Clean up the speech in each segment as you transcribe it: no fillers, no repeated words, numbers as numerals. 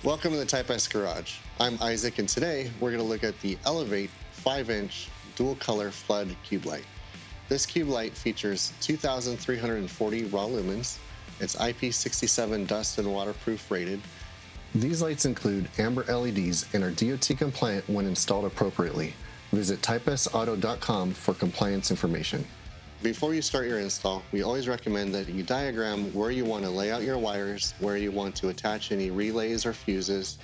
Welcome to the Type S Garage. I'm Isaac, and today we're going to look at the Elevate 5-inch dual color flood cube light. This cube light features 2,340 raw lumens. It's IP67 dust and waterproof rated. These lights include amber LEDs and are DOT compliant when installed appropriately. Visit typesauto.com for compliance information. Before you start your install, we always recommend that you diagram where you want to lay out your wires, where you want to attach any relays or fuses,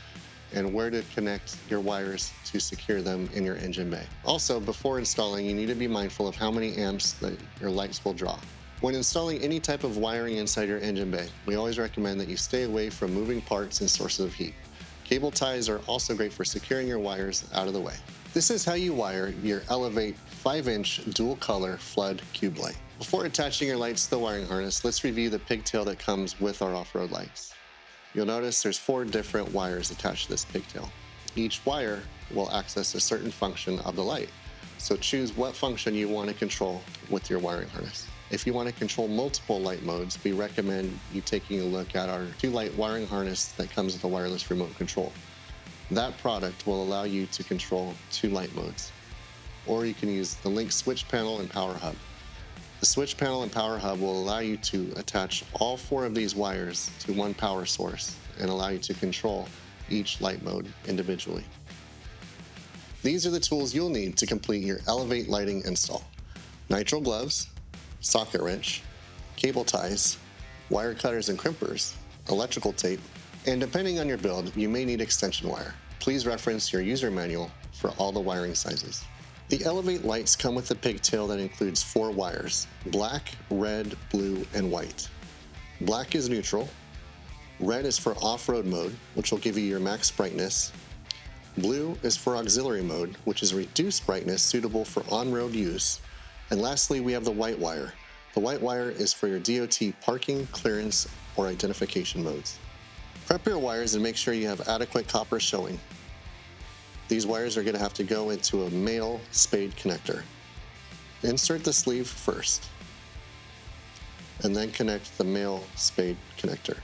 and where to connect your wires to secure them in your engine bay. Also, before installing, you need to be mindful of how many amps that your lights will draw. When installing any type of wiring inside your engine bay, we always recommend that you stay away from moving parts and sources of heat. Cable ties are also great for securing your wires out of the way. This is how you wire your Elevate 5-inch dual color flood cube light. Before attaching your lights to the wiring harness, let's review the pigtail that comes with our off-road lights. You'll notice there's 4 different wires attached to this pigtail. Each wire will access a certain function of the light, so choose what function you want to control with your wiring harness. If you want to control multiple light modes, we recommend you taking a look at our 2-light wiring harness that comes with a wireless remote control. That product will allow you to control 2 light modes. Or you can use the Link switch panel and power hub. The switch panel and power hub will allow you to attach all 4 of these wires to one power source and allow you to control each light mode individually. These are the tools you'll need to complete your Elevate lighting install: nitrile gloves, socket wrench, cable ties, wire cutters and crimpers, electrical tape, and depending on your build, you may need extension wire. Please reference your user manual for all the wiring sizes. The Elevate lights come with a pigtail that includes 4 wires: black, red, blue, and white. Black is neutral. Red is for off-road mode, which will give you your max brightness. Blue is for auxiliary mode, which is reduced brightness suitable for on-road use. And lastly, we have the white wire. The white wire is for your DOT parking, clearance, or identification modes. Prep your wires and make sure you have adequate copper showing. These wires are going to have to go into a male spade connector. Insert the sleeve first, and then connect the male spade connector.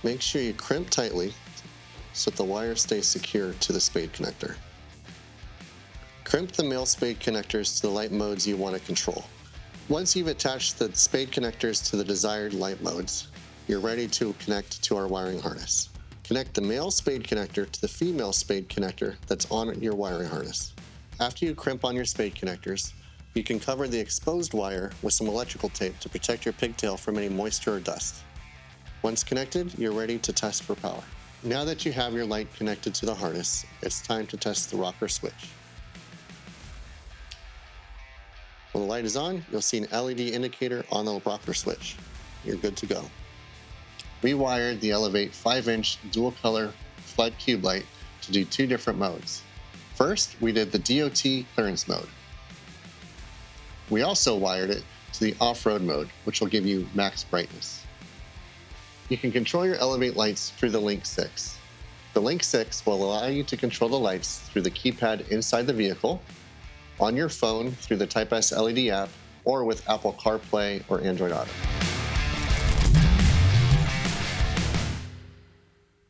Make sure you crimp tightly so that the wire stays secure to the spade connector. Crimp the male spade connectors to the light modes you want to control. Once you've attached the spade connectors to the desired light modes, you're ready to connect to our wiring harness. Connect the male spade connector to the female spade connector that's on your wiring harness. After you crimp on your spade connectors, you can cover the exposed wire with some electrical tape to protect your pigtail from any moisture or dust. Once connected, you're ready to test for power. Now that you have your light connected to the harness, it's time to test the rocker switch. When the light is on, you'll see an LED indicator on the rocker switch. You're good to go. We wired the Elevate 5-inch dual color flood cube light to do 2 different modes. First, we did the DOT clearance mode. We also wired it to the off-road mode, which will give you max brightness. You can control your Elevate lights through the Link 6. The Link 6 will allow you to control the lights through the keypad inside the vehicle, on your phone through the Type S LED app, or with Apple CarPlay or Android Auto.